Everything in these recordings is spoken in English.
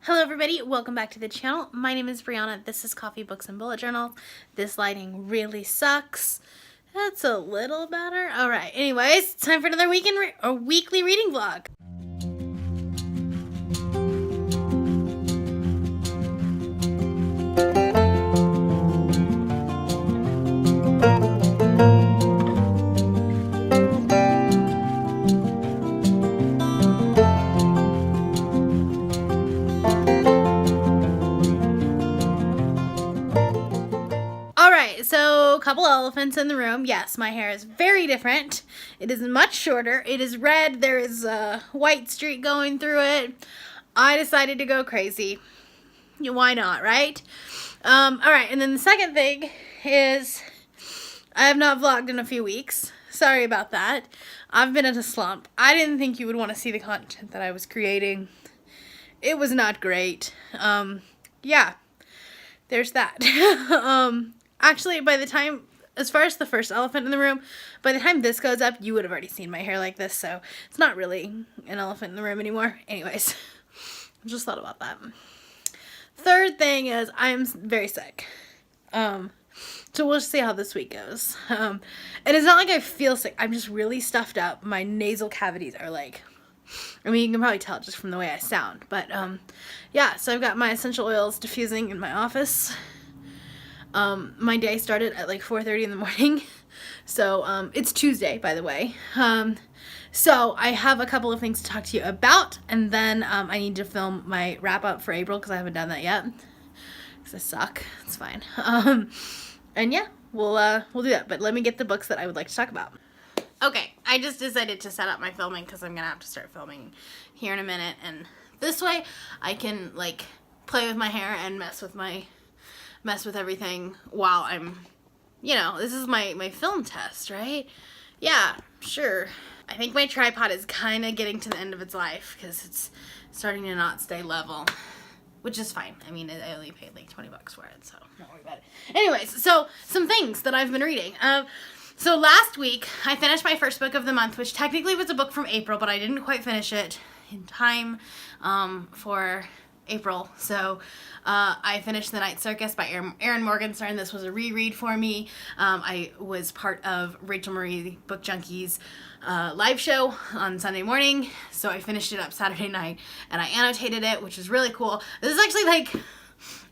Hello everybody, welcome back to the channel. My name is Brianna. This is Coffee, Books, and Bullet Journal. This lighting really sucks. That's a little better. Alright, anyways, it's time for another weekly reading vlog. So, a couple elephants in the room. Yes, my hair is very different. It is much shorter. It is red. There is a white streak going through it. I decided to go crazy. Why not, right? Alright, and then the second thing is I have not vlogged in a few weeks. Sorry about that. I've been in a slump. I didn't think you would want to see the content that I was creating. It was not great. Yeah. There's that. Actually, by the time, as far as the first elephant in the room, by the time this goes up, you would have already seen my hair like this, so it's not really an elephant in the room anymore. Anyways, I just thought about that. Third thing is I'm very sick. So we'll see how this week goes. And it's not like I feel sick. I'm just really stuffed up. My nasal cavities are like, I mean, you can probably tell just from the way I sound. But, yeah, so I've got my essential oils diffusing in my office. My day started at like 4:30 in the morning. So, it's Tuesday, by the way. So I have a couple of things to talk to you about. And then, I need to film my wrap up for April because I haven't done that yet. Because I suck. It's fine. And yeah, we'll do that. But let me get the books that I would like to talk about. Okay, I just decided to set up my filming because I'm going to have to start filming here in a minute. And this way I can, like, play with my hair and mess with everything while I'm, you know, this is my film test, right? Yeah, sure. I think my tripod is kind of getting to the end of its life because it's starting to not stay level, which is fine. I mean, I only paid like 20 bucks for it, so don't worry about it. Anyways, so some things that I've been reading. So last week, I finished my first book of the month, which technically was a book from April, but I didn't quite finish it in time for April. So I finished The Night Circus by Erin Morgenstern. This was a reread for me. I was part of Rachel Marie Book Junkie's live show on Sunday morning, so I finished it up Saturday night, and I annotated it, which is really cool. This is actually, like,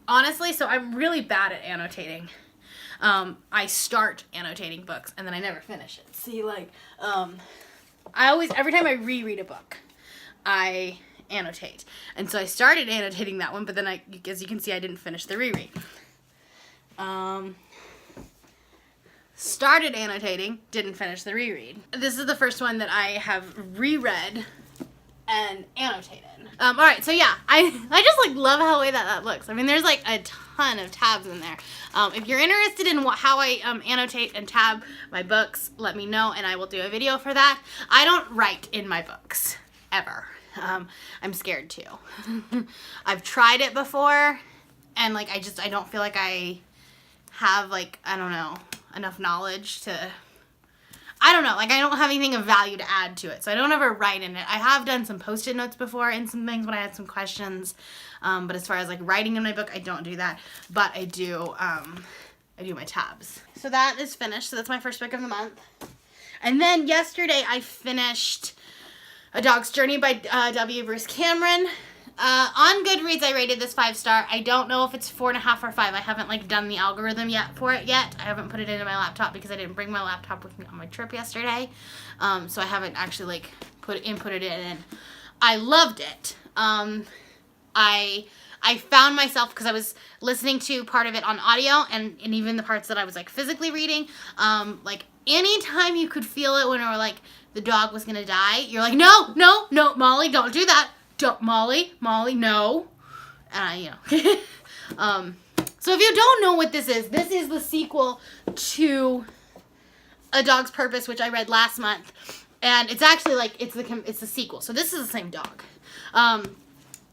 honestly, so I'm really bad at annotating. I start annotating books and then I never finish it. See, like, every time I reread a book, I annotate. And so I started annotating that one, but then as you can see, I didn't finish the reread. Started annotating, didn't finish the reread. This is the first one that I have reread and annotated. Alright, so yeah, I just like love how the way that looks. I mean, there's like a ton of tabs in there. If you're interested in how I annotate and tab my books, let me know and I will do a video for that. I don't write in my books, ever. I'm scared to. I've tried it before, and like I don't feel like I have, like, I don't know, enough knowledge to, I don't know, like I don't have anything of value to add to it, so I don't ever write in it. I have done some post-it notes before and some things when I had some questions, but as far as like writing in my book, I don't do that, but I do my tabs. So that is finished, so that's my first book of the month. And then yesterday I finished A Dog's Journey by W. Bruce Cameron. On Goodreads, I rated this 5-star. I don't know if it's 4.5 or 5. I haven't like done the algorithm for it yet. I haven't put it into my laptop because I didn't bring my laptop with me on my trip yesterday. So I haven't actually like inputted it in. I loved it. I found myself, because I was listening to part of it on audio and even the parts that I was like physically reading, like anytime you could feel it when like the dog was gonna die, you're like, no, Molly, don't do that. Don't, Molly, no. And you know. So if you don't know what this is the sequel to A Dog's Purpose, which I read last month. And it's actually like, it's the sequel. So this is the same dog.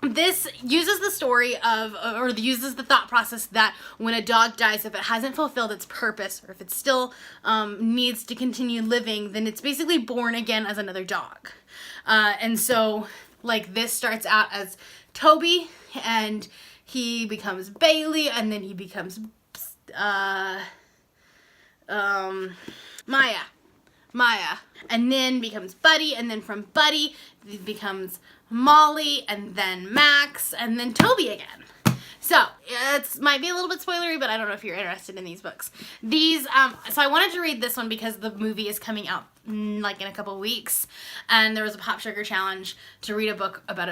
This uses the story of, or uses the thought process that when a dog dies, if it hasn't fulfilled its purpose, or if it still needs to continue living, then it's basically born again as another dog. And so, like, this starts out as Toby, and he becomes Bailey, and then he becomes Maya, and then becomes Buddy, and then from Buddy it becomes Molly, and then Max, and then Toby again. So it might be a little bit spoilery, but I don't know if you're interested in these books. So I wanted to read this one because the movie is coming out like in a couple weeks, and there was a Pop Sugar challenge to read a book about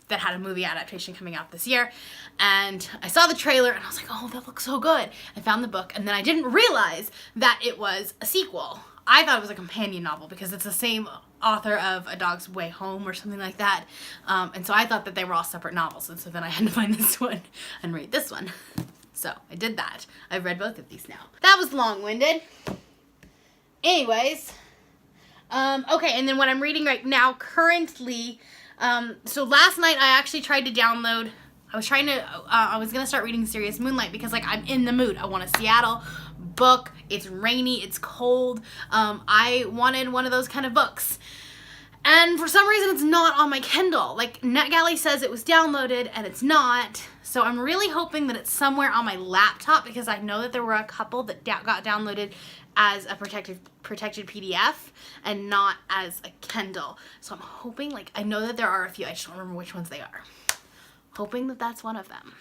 that had a movie adaptation coming out this year, and I saw the trailer and I was like, oh, that looks so good. I found the book, and then I didn't realize that it was a sequel. I thought it was a companion novel because it's the same author of A Dog's Way Home or something like that, and so I thought that they were all separate novels, and so then I had to find this one and read this one. So I did that. I've read both of these now. That was long-winded. Anyways, okay, and then what I'm reading right now currently, so last night I actually tried to download, I was going to start reading Serious Moonlight because, like, I'm in the mood. I want a Seattle book. It's rainy. It's cold. I wanted one of those kind of books. And for some reason, it's not on my Kindle. Like, NetGalley says it was downloaded, and it's not. So I'm really hoping that it's somewhere on my laptop because I know that there were a couple that got downloaded as a protected PDF and not as a Kindle. So I'm hoping, like, I know that there are a few. I just don't remember which ones they are. Hoping that that's one of them.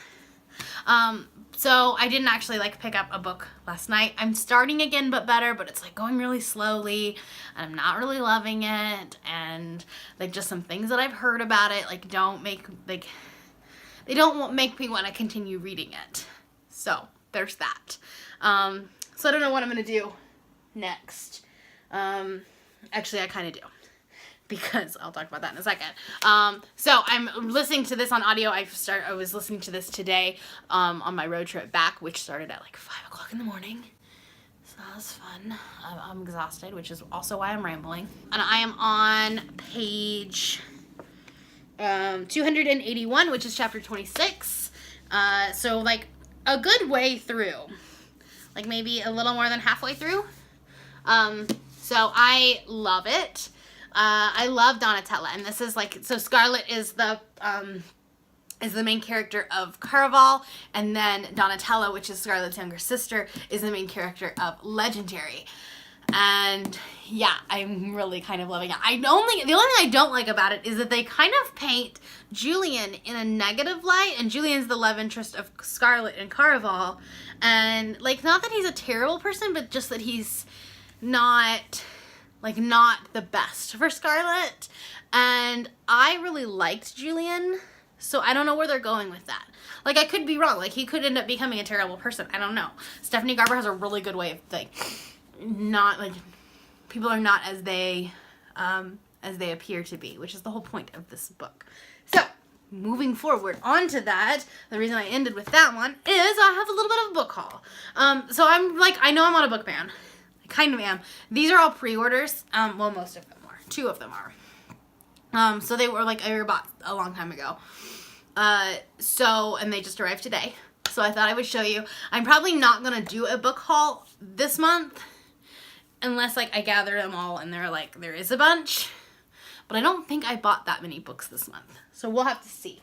So I didn't actually, like, pick up a book last night. I'm starting again, but better, but it's, like, going really slowly, and I'm not really loving it, and, like, just some things that I've heard about it, like, they don't make me want to continue reading it. So there's that. So I don't know what I'm going to do next. Actually, I kind of do, because I'll talk about that in a second. So I'm listening to this on audio. I was listening to this today on my road trip back, which started at like 5 o'clock in the morning. So that was fun. I'm exhausted, which is also why I'm rambling. And I am on page 281, which is chapter 26. So like a good way through, like maybe a little more than halfway through. So I love it. I love Donatella, and this is like, so Scarlet is the main character of Caraval, and then Donatella, which is Scarlet's younger sister, is the main character of Legendary. And yeah, I'm really kind of loving it. The only thing I don't like about it is that they kind of paint Julian in a negative light, and Julian's the love interest of Scarlet and Caraval, and like, not that he's a terrible person, but just that he's not the best for Scarlet. And I really liked Julian, so I don't know where they're going with that. Like, I could be wrong. Like, he could end up becoming a terrible person. I don't know. Stephanie Garber has a really good way of, like, not, like, people are not as they appear to be, which is the whole point of this book. So, moving forward onto that, the reason I ended with that one is I have a little bit of a book haul. So I'm, like, I know I'm on a book ban. Kind of am. These are all pre-orders. Well, most of them are. 2 of them are. So they were like, I bought a long time ago. And they just arrived today. So I thought I would show you. I'm probably not going to do a book haul this month unless like I gather them all and there is a bunch. But I don't think I bought that many books this month. So we'll have to see.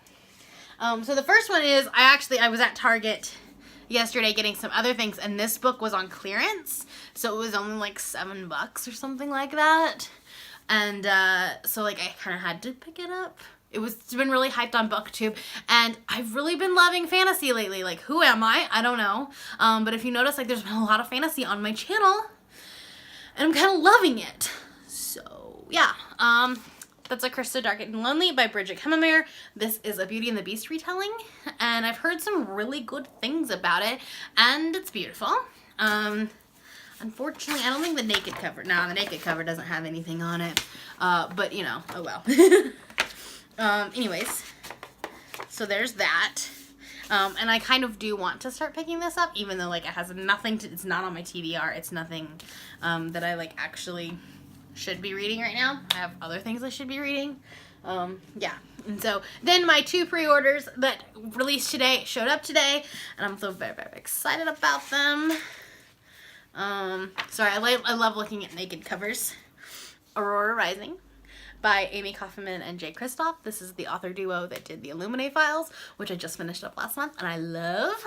So the first one is, I was at Target yesterday getting some other things, and this book was on clearance, so it was only like $7 or something like that. And so like I kind of had to pick it up. It's been really hyped on BookTube, and I've really been loving fantasy lately. Like, who am I? I don't know. But if you notice, like, there's been a lot of fantasy on my channel, and I'm kind of loving it. So yeah. That's A Curse So Dark and Lonely by Bridget Hemmermere. This is a Beauty and the Beast retelling, and I've heard some really good things about it, and it's beautiful. Unfortunately, I don't think the naked cover, the naked cover doesn't have anything on it, but you know, oh well. Anyways, so there's that. And I kind of do want to start picking this up, even though like it has nothing to, it's not on my TBR, it's nothing that I like actually should be reading right now. I have other things I should be reading. Yeah. And so then my 2 pre-orders that released today showed up today, and I'm so very, very excited about them. Sorry, I love looking at naked covers. Aurora Rising by Amy Kaufman and Jay Kristoff. This is the author duo that did the Illuminae files, which I just finished up last month, and I love.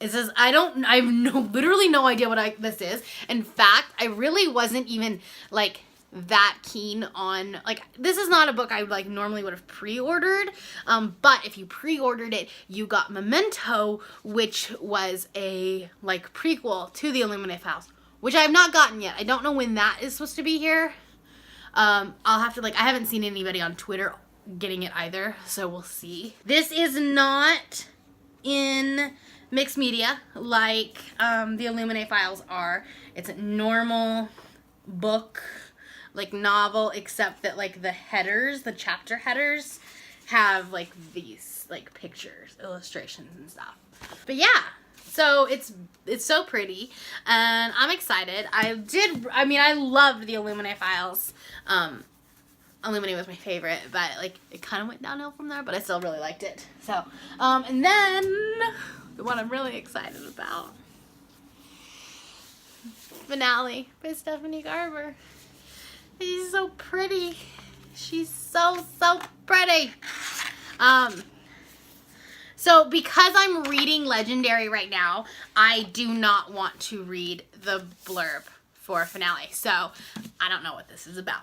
It says, I have literally no idea what this is. In fact, I really wasn't even, like, that keen on, like, this is not a book I like normally would have pre-ordered, but if you pre-ordered it, you got Memento, which was a, like, prequel to the Illuminae files, which I have not gotten yet. I don't know when that is supposed to be here. I'll have to, like, I haven't seen anybody on Twitter getting it either, so we'll see. This is not in mixed media like the Illuminae files are. It's a normal book, like novel, except that like the headers, the chapter headers, have like these like pictures, illustrations and stuff. But yeah, so it's so pretty, and I'm excited. I loved the Illuminae files. Illuminae was my favorite, but like it kind of went downhill from there, but I still really liked it. So, and then the one I'm really excited about, Finale by Stephanie Garber. She's so pretty. She's so pretty. So because I'm reading Legendary right now, I do not want to read the blurb for Finale. So I don't know what this is about.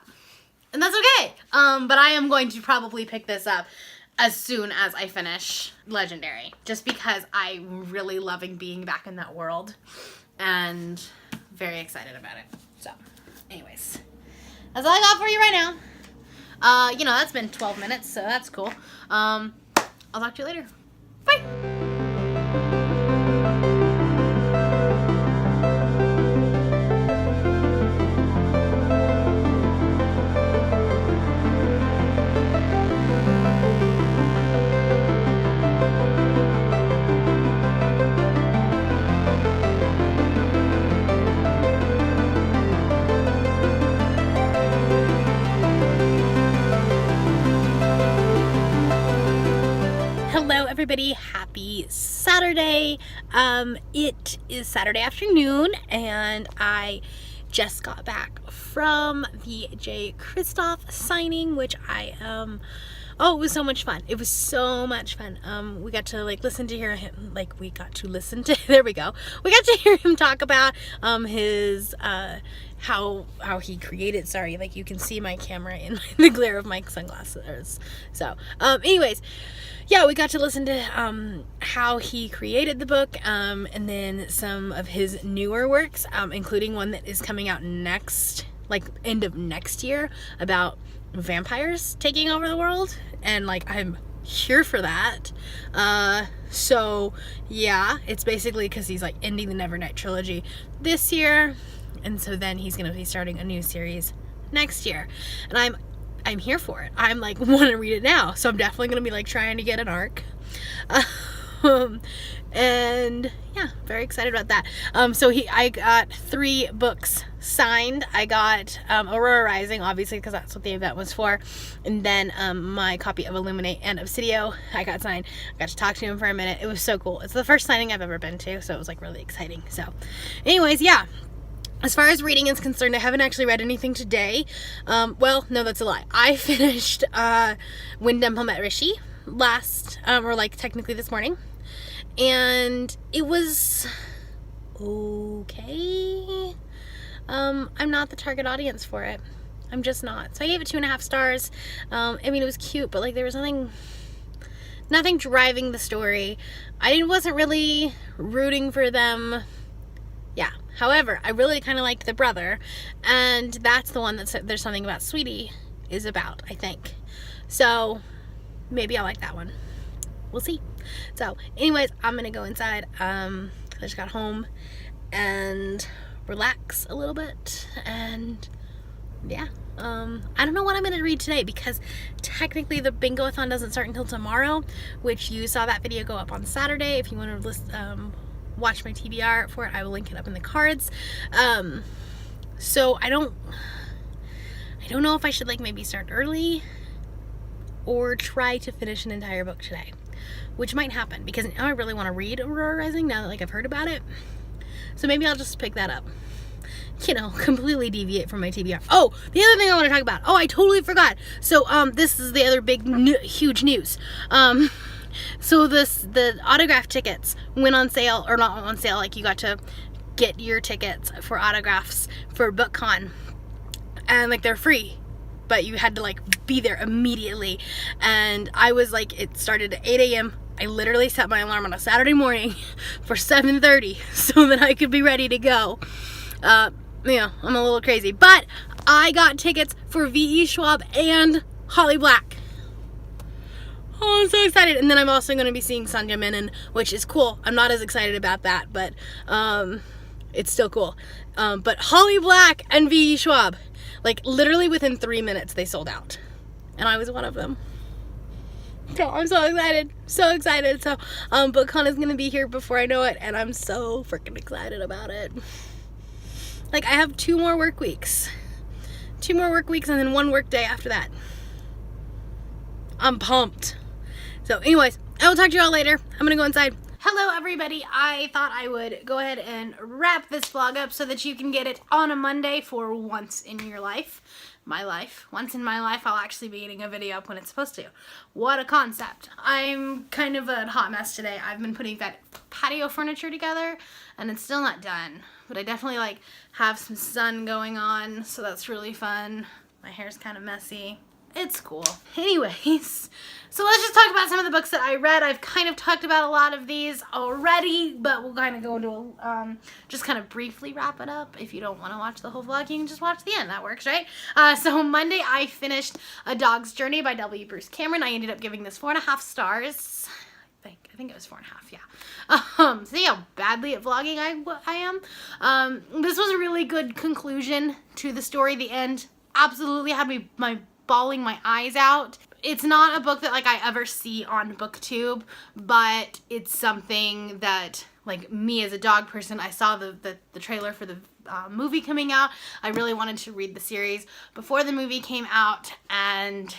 And that's okay. But I am going to probably pick this up as soon as I finish Legendary, just because I'm really loving being back in that world and very excited about it. So anyways, that's all I got for you right now. You know, that's been 12 minutes, so that's cool. I'll talk to you later. Bye. Everybody, happy Saturday. It is Saturday afternoon, and I just got back from the Jay Kristoff signing, which it was so much fun. It was so much fun. We got to listen to him talk about his how he created, you can see my camera in the glare of my sunglasses. So anyways, yeah, we got to listen to how he created the book, and then some of his newer works, including one that is coming out end of next year, about vampires taking over the world, and I'm here for that. So yeah, it's basically because he's ending the Nevernight trilogy this year, and so then he's gonna be starting a new series next year, and I'm here for it. I'm want to read it now, so I'm definitely gonna be trying to get an arc. And yeah, very excited about that. I got 3 books signed. I got Aurora Rising, obviously, because that's what the event was for, and then my copy of Illuminate and Obsidio I got signed. I got to talk to him for a minute. It was so cool. It's the first signing I've ever been to, so it was really exciting. So anyways, yeah, as far as reading is concerned, I haven't actually read anything today. Well, no, that's a lie. I finished When Dimple Met Rishi technically this morning, and it was okay. I'm not the target audience for it. I'm just not. So I gave it 2.5 stars. It was cute, but there was nothing driving the story. I wasn't really rooting for them. Yeah. However, I really kind of liked the brother, and that's the one that There's Something About Sweetie is about, I think. So maybe I like that one. We'll see. So anyways, I'm gonna go inside. I just got home and relax a little bit, and yeah, I don't know what I'm gonna read today, because technically the bingo-a-thon doesn't start until tomorrow, which you saw that video go up on Saturday. If you want to watch my TBR for it, I will link it up in the cards. So I don't know if I should maybe start early or try to finish an entire book today, which might happen, because now I really want to read Aurora Rising now that I've heard about it. So maybe I'll just pick that up completely deviate from my TBR. Oh, the other thing I want to talk about. Oh, I totally forgot. So, this is the other big, huge news. So the autograph tickets went on sale, or not on sale, like you got to get your tickets for autographs for BookCon. And, like, they're free. But you had to, like, be there immediately. And I was, like, it started at 8 a.m. I literally set my alarm on a Saturday morning for 7:30 so that I could be ready to go. I'm a little crazy. But I got tickets for V.E. Schwab and Holly Black. Oh, I'm so excited. And then I'm also going to be seeing Sanja Menon, which is cool. I'm not as excited about that, but it's still cool. But Holly Black and V.E. Schwab, like, literally within 3 minutes, they sold out. And I was one of them. So I'm so excited. So excited. So BookCon is going to be here before I know it, and I'm so freaking excited about it. Like, I have 2 more work weeks. 2 more work weeks and then 1 work day after that. I'm pumped. So anyways, I will talk to you all later. I'm going to go inside. Hello everybody, I thought I would go ahead and wrap this vlog up so that you can get it on a Monday for once in your life. My life. Once in my life, I'll actually be getting a video up when it's supposed to. What a concept. I'm kind of a hot mess today. I've been putting that patio furniture together and it's still not done. But I definitely like have some sun going on, so that's really fun. My hair's kind of messy. It's cool. Anyways, so let's just talk about some of the books that I read. I've kind of talked about a lot of these already, but we'll kind of go into just kind of briefly wrap it up. If you don't want to watch the whole vlog, you can just watch the end. That works, right? So Monday, I finished A Dog's Journey by W. Bruce Cameron. I ended up giving this 4.5 stars. I think it was 4.5, yeah. See how badly at vlogging I am? This was a really good conclusion to the story. The end absolutely had me bawling my eyes out. It's not a book that like I ever see on BookTube, but it's something that, like, me as a dog person, I saw the trailer for the movie coming out. I really wanted to read the series before the movie came out, and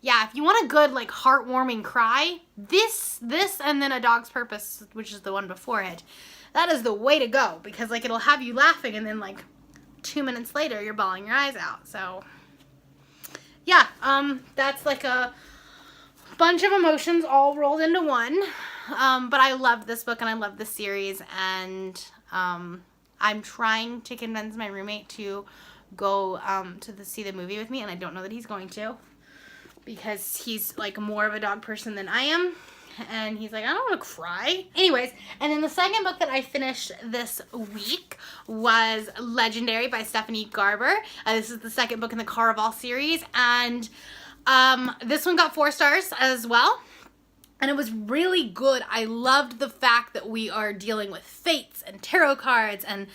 yeah, if you want a good, like, heartwarming cry, this and then A Dog's Purpose, which is the one before it, that is the way to go, because, like, it'll have you laughing and then, like, 2 minutes later you're bawling your eyes out. So yeah, that's like a bunch of emotions all rolled into one. But I love this book and I love this series, and I'm trying to convince my roommate to go see the movie with me, and I don't know that he's going to, because he's like more of a dog person than I am. And he's like, I don't want to cry. Anyways, and then the second book that I finished this week was Legendary by Stephanie Garber. This is the second book in the Caraval series, and this one got 4 stars as well. And it was really good. I loved the fact that we are dealing with fates and tarot cards and,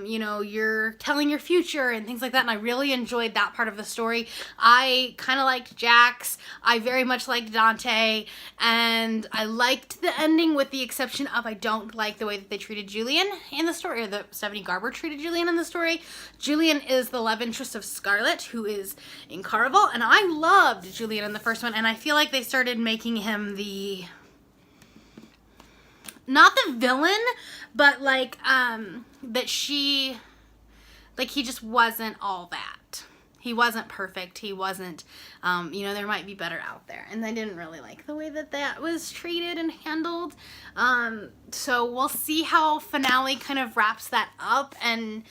you know, you're telling your future and things like that. And I really enjoyed that part of the story. I kind of liked Jax. I very much liked Dante. And I liked the ending, with the exception of I don't like the way that they treated Julian in the story, or that Stephanie Garber treated Julian in the story. Julian is the love interest of Scarlett, who is in Caraval. And I loved Julian in the first one. And I feel like they started making him not the villain, but like that she, like, he just wasn't all that. He wasn't perfect. He wasn't, you know, there might be better out there. And I didn't really like the way that that was treated and handled. So we'll see how finale kind of wraps that up and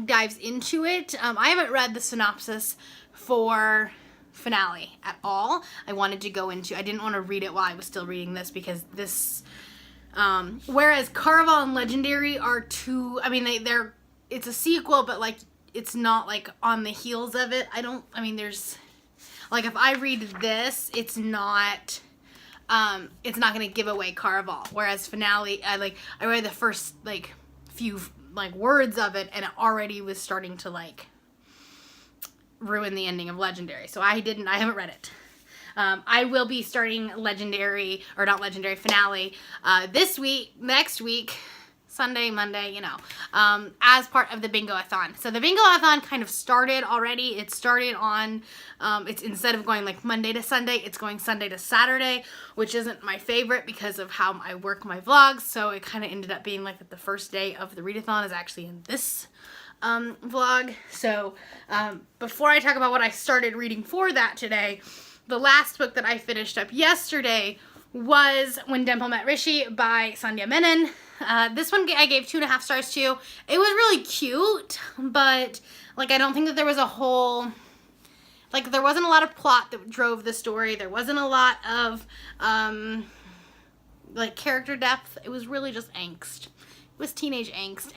dives into it. I haven't read the synopsis for finale at all. I wanted to go into, I didn't want to read it while I was still reading this, because this, whereas Caraval and Legendary are two, I mean, they're, it's a sequel, but like, it's not like on the heels of it. There's, like, if I read this, it's not going to give away Caraval, whereas finale, I read the first, like, few, like, words of it, and it already was starting to, like, ruin the ending of Legendary. So I haven't read it. I will be starting Legendary, or not Legendary, finale, this week, next week, Sunday, Monday, you know, as part of the bingo-a-thon. So the bingo-a-thon kind of started already. It started on, it's instead of going like Monday to Sunday, it's going Sunday to Saturday, which isn't my favorite because of how I work my vlogs. So it kind of ended up being like that the first day of the readathon is actually in this vlog. So before I talk about what I started reading for that today, the last book that I finished up yesterday was When Dimple Met Rishi by Sandhya Menon. This one I gave 2.5 stars to. It was really cute, but like I don't think that there was a whole, like there wasn't a lot of plot that drove the story. There wasn't a lot of like character depth. It was really just angst. It was teenage angst.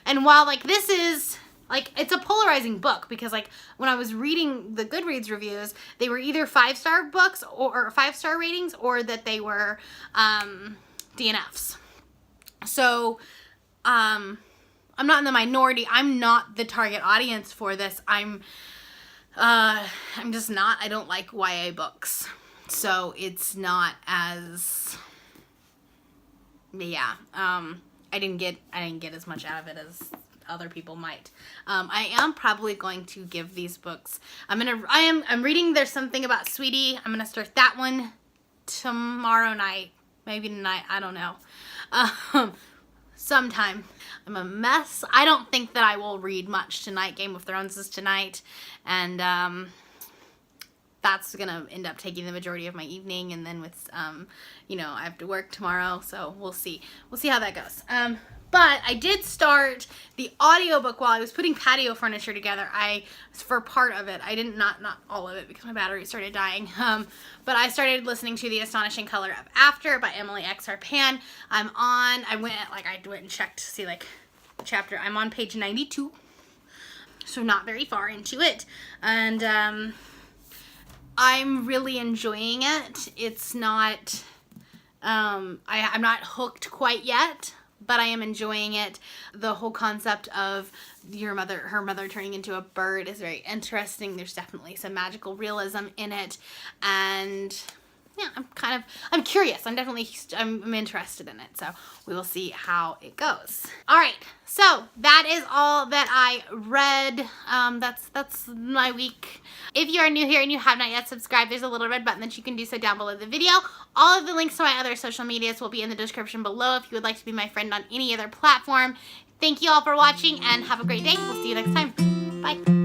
And while like this is like, it's a polarizing book because like when I was reading the Goodreads reviews, they were either 5-star books or 5-star ratings, or that they were DNFs. So I'm not in the minority. I'm not the target audience for this. I'm just not. I don't like YA books. So it's not as, yeah, I didn't get as much out of it as other people might. I am probably going to give these books, I'm reading There's Something About Sweetie. I'm gonna start that one tomorrow night, maybe tonight, I don't know, sometime. I'm a mess. I don't think that I will read much tonight. Game of Thrones is tonight, and that's gonna end up taking the majority of my evening, and then with you know, I have to work tomorrow, so we'll see how that goes. But I did start the audiobook while I was putting patio furniture together. For part of it, I didn't, not all of it because my battery started dying. But I started listening to The Astonishing Color of After by Emily X. Pan. I went and checked to see like the chapter. I'm on page 92, so not very far into it. And I'm really enjoying it. It's not, I'm not hooked quite yet, but I am enjoying it. The whole concept of her mother turning into a bird is very interesting. There's definitely some magical realism in it, and yeah, I'm curious. I'm interested in it, so we will see how it goes. All right, so that is all that I read. That's my week. If you are new here and you have not yet subscribed, there's a little red button that you can do so down below the video. All of the links to my other social medias will be in the description below if you would like to be my friend on any other platform. Thank you all for watching and have a great day. We'll see you next time. Bye.